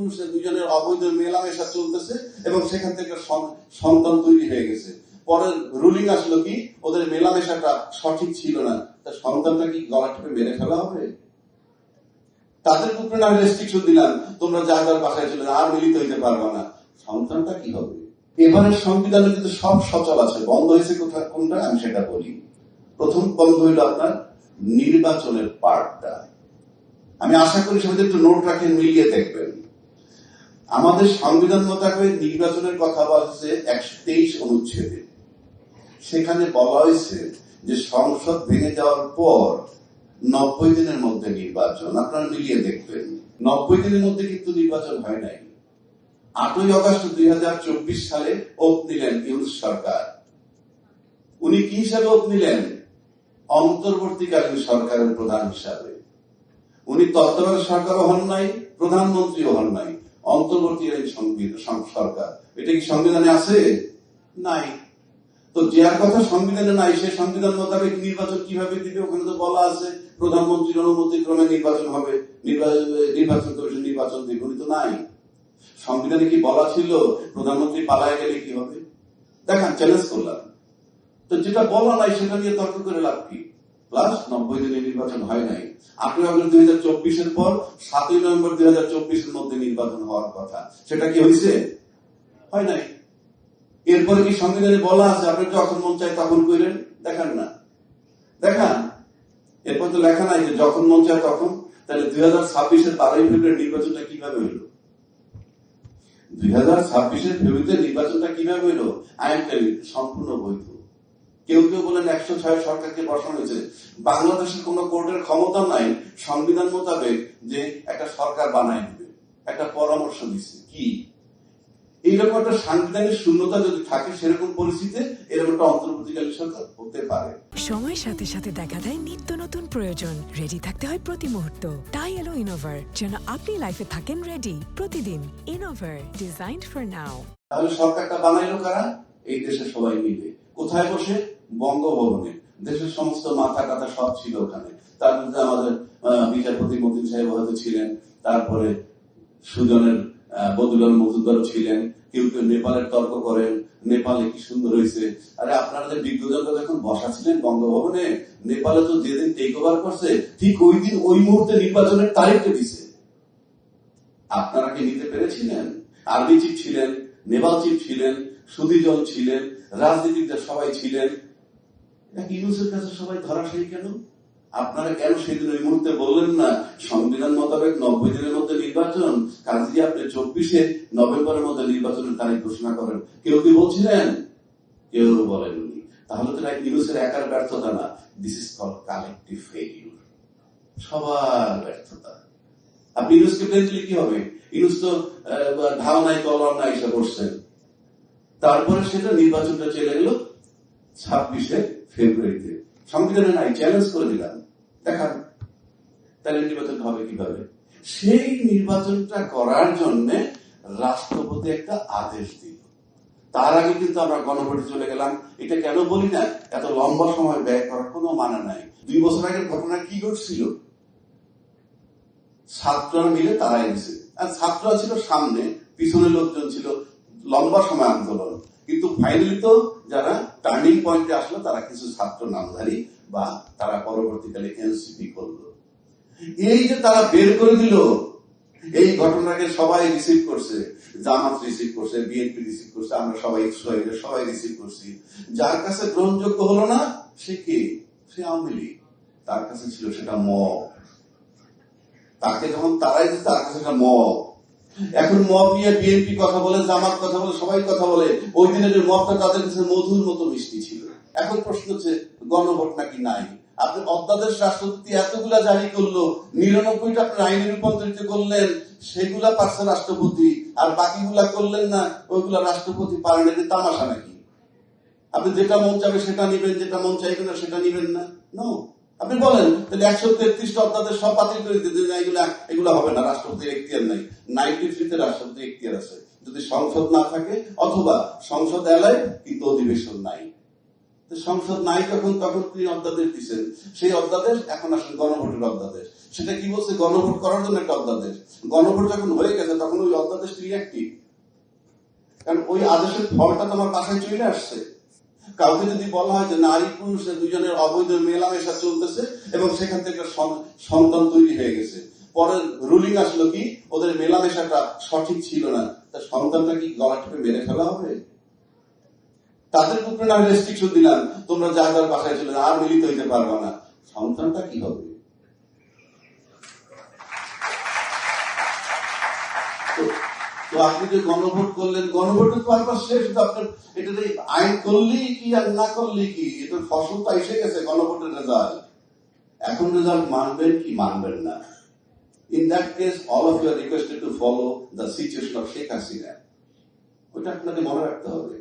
পুরুষের দুজনের অবৈধ মেলামেশা চলতেছে এবং সেখান থেকে সন্তান তৈরি হয়ে গেছে। পরের রুলিং আসলো কি, ওদের মেলামেশাটা সঠিক ছিল না, তা সন্তানটা কি গলা টিপে মেরে ফেলা হবে? তাদের উপরে না রেস্ট্রিকশন দিলাম, তোমরা যার যার বাসায় চলে আর মিলিত হইতে পারবে না, সন্তানটা কি হবে? এবারের সংবিধানে কিন্তু সব সচল আছে। বন্ধ হয়েছে কোনটা আমি সেটা বলি। প্রথম বন্ধ হইল আপনার নির্বাচনের পার্টটা। আমি আশা করি সবাই একটু নোট রাখেন, মিলিয়ে দেখবেন। আমাদের সংবিধান মোতাবেক নির্বাচনের কথা বলা হয়েছে 123 অনুচ্ছেদে। সেখানে বলা হয়েছে যে সংসদ ভেঙে যাওয়ার পর 90 দিনের মধ্যে নির্বাচন। আপনারা মিলিয়ে দেখবেন, 90 দিনের মধ্যে কিন্তু নির্বাচন হয় নাই। 8ই আগস্ট 2024 সালে ওত নিলেন ইউনূস সরকার। উনি কি হিসাবে ওত নিলেন? অন্তর্বর্তীকালীন সরকারের প্রধান হিসাবে। উনি তত্ত্বাবধায়ক সরকারও হন নাই, প্রধানমন্ত্রীও হন নাই, অন্তর্বর্তীকালীন সরকার। এটা কি সংবিধানে আছে? নাই। তো যার কথা সংবিধানে নাই, সে সংবিধান মোতাবেক নির্বাচন কিভাবে দিবে? ওখানে তো বলা আছে প্রধানমন্ত্রীর অনুমতি ক্রমে নির্বাচন হবে, নির্বাচন কমিশন নির্বাচন দিবে। উনি তো নাই। সংবিধানে কি বলা ছিল প্রধানমন্ত্রী পালায় গেলে কি হবে? দেখান, চ্যালেঞ্জ করলাম। তো যেটা বলা নাই সেটা নিয়ে তর্ক করে লাভ কি? প্লাস 90 দিনে নির্বাচন হয় নাই। 8ই আগস্ট 2024 পর 7ই নভেম্বর 2024 মধ্যে নির্বাচন হওয়ার কথা, সেটা কি হয়েছে? হয় নাই। এরপরে কি সংবিধানে বলা আছে আপনি যখন মন চায় তখন করেন? দেখান না, দেখান। এরপর তো লেখা নাই যে যখন মন চায় তখন। তাহলে 2026 12ই ফেব্রুয়ারি নির্বাচনটা কিভাবে হইল? 2026 ফেব্রুয়ারিতে নির্বাচনটা কিভাবে হইল? আইন সম্পূর্ণ বৈধ। কেউ কেউ বলেন 106 সরকারকে বসানো হয়েছে। বাংলাদেশের কোন কোর্টের ক্ষমতা নাই সংবিধান মোতাবেক যে একটা সরকার বানায় দিবে, একটা পরামর্শ দিচ্ছে কি? এইরকম একটা সাংবিধানিক শূন্যতা যদি থাকে, সেরকম পরিস্থিতিতে এরকম একটা অন্তর্বর্তীকালীন সরকার হতে পারে। সময়ের সাথে সাথে দেখা দেয় নিত্য নতুন প্রয়োজন। রেডি থাকতে হয় প্রতি মুহূর্ত। তাই এলো ইনোভার, যেন আপনি লাইফে থাকেন রেডি প্রতিদিন। Innova, designed for now. তাহলে সরকারটা বানাইলো কারা? এই দেশের সবাই মিলে। কোথায় বসে? বঙ্গভবনে। দেশের সমস্ত মাথা কাথা সব ছিল ওখানে। তার মধ্যে আমাদের বিচারপতি মতিন সাহেব হয়তো ছিলেন, তারপরে সুজনের বদুলাল মজুমদারও ছিলেন। কেউ কেউ নেপালের তর্ক করেন, নেপালে কি সুন্দর হয়েছে। আরে আপনারা যে বিজ্ঞজনরা যখন বসা ছিলেন বঙ্গভবনে, নেপালে তো যেদিন টেক ওভার করছে ঠিক ওই দিন ওই মুহূর্তে নির্বাচনের তারিখটা দিছে। আপনারা কি নিতে পেরেছিলেন? আরবি চিফ ছিলেন, নেপাল চিফ ছিলেন, সুদীজন ছিলেন, রাজনীতিকদের সবাই ছিলেন। ইউনূসের কাছে সবাই ধরাশায়ী কেন? আপনারা কেন সেদিন ওই মুহূর্তে বললেন না সংবিধান মোতাবেক 90 দিনের মধ্যে নির্বাচন, কাজে আপনি 24 নভেম্বরের মধ্যে নির্বাচনের তারিখ ঘোষণা করেন? কেউ কি বলছিলেন? কেউ বলেননি। তাহলে তো ইউনূসের একার ব্যর্থতা না, this is called collective failure, সবার ব্যর্থতা। আপনি ইউনূসকে ব্লেম দিলে কি হবে? ইউনূস তো ঢাল নাই তলোয়ার নাই এসে বসছেন। তারপরে সেটা নির্বাচনটা চলে গেল 26 ফেব্রুয়ারিতে। সংবিধানে নাই, চ্যালেঞ্জ করে দিলাম, দেখান। তাহলে নির্বাচন হবে কিভাবে? সেই নির্বাচনটা করার জন্য রাষ্ট্রপতি একটা আদেশ দিল। তার আগে কিন্তু আমরা গণভোটে চলে গেলাম। এটা কেন বলি না, এত লম্বা সময় ব্যয় করার কোনো মানে নাই। 2 বছর আগের ঘটনা কি ঘটছিল? ছাত্ররা মিলে তারাই দিছে, আর ছাত্ররা ছিল সামনে, পিছনে লোকজন ছিল, লম্বা সময় আন্দোলন। কিন্তু ফাইনালি তো যারা টার্নিং পয়েন্টে আসলো তারা কিছু ছাত্র নামধারী বা তারা পরবর্তীকালে এনসিপি করলো। এই যে তারা বের করে দিল, এই ঘটনাকে সবাই রিসিভ করছে। জামাত রিসিভ করছে, বিএনপি রিসিভ করছে, আমরা সবাই সবাই রিসিভ করছি। যার কাছে গ্রহণযোগ্য হলো না সে কে? সে আওয়ামী লীগ। তার কাছে ছিল সেটা মব। তাকে যখন তারাই দিচ্ছে তার কাছে সেটা মব। এখন মব নিয়ে বিএনপি কথা বলে, জামাত কথা বলে, সবাই কথা বলে। ওই দিনের মবটা তাদের কাছে মধুর মতো মিষ্টি ছিল। এখন প্রশ্ন হচ্ছে গণভোট নাকি নাই? আপনি অধ্যাদেশ রাষ্ট্রপতি এতগুলা জারি করলো, 99টা আপনি আইনে রূপান্তরিত করলেন, সেগুলা পারছে রাষ্ট্রপতি, আর বাকিগুলা করলেন না, ওইগুলা রাষ্ট্রপতি পারেন। এটা তামাশা নাকি? আপনি যেটা মন চাবে সেটা নিবেন, যেটা মন চাইবে না সেটা নিবেন না? নো। আপনি বলেন তাহলে 133টা অধ্যাদেশ সব বাতিল করে দিতে, এগুলা হবে না, রাষ্ট্রপতির এখতিয়ার নাই। 93 রাষ্ট্রপতির এখতিয়ার আছে, যদি সংসদ না থাকে অথবা সংসদ এলায় কিন্তু অধিবেশন নাই। সংসদ নাই তখন তিনি অধ্যাদেশ দিচ্ছেন। সেই অধ্যাদেশ এখন আসলে গণভোটের অধ্যাদেশ। সেটা কি বলছে? গণভোট করার জন্য একটা অধ্যাদেশ। গণভোট যখন হয়ে গেছে তখন ওই আদেশ রিঅ্যাক্টিভ, কারণ ওই আদেশের ফলটা তোমার বাসায় চলে আসছে। কাউকে যদি বলা হয় যে নারী পুরুষ দুজনের অবৈধ মেলামেশা চলতেছে এবং সেখান থেকে সন্তান তৈরি হয়ে গেছে, পরের রুলিং আসলো কি ওদের মেলামেশাটা সঠিক ছিল না, তা সন্তানটা কি গলা টিপে মেরে ফেলা হবে? তাদের উপরে না রেস্ট্রিকশন দিলাম, তোমরা যার যার বাসায় চলে আর মিলিত হইতে পারবা না, সন্তানটা কি হবে? তো আপনি যে গণভোট করলেন, গণভোটের পারপাস শেষ, আপনার এটা আইন করলেই কি আর না করলেই কি, এটা ফসল তো এসে গেছে গণভোটের রেজাল্ট। এখন রেজাল্ট মানবেন কি মানবেন না? In that case, all of you are requested to follow the situation of Sheikh Hasina. ওটা আপনাকে মনে রাখতে হবে।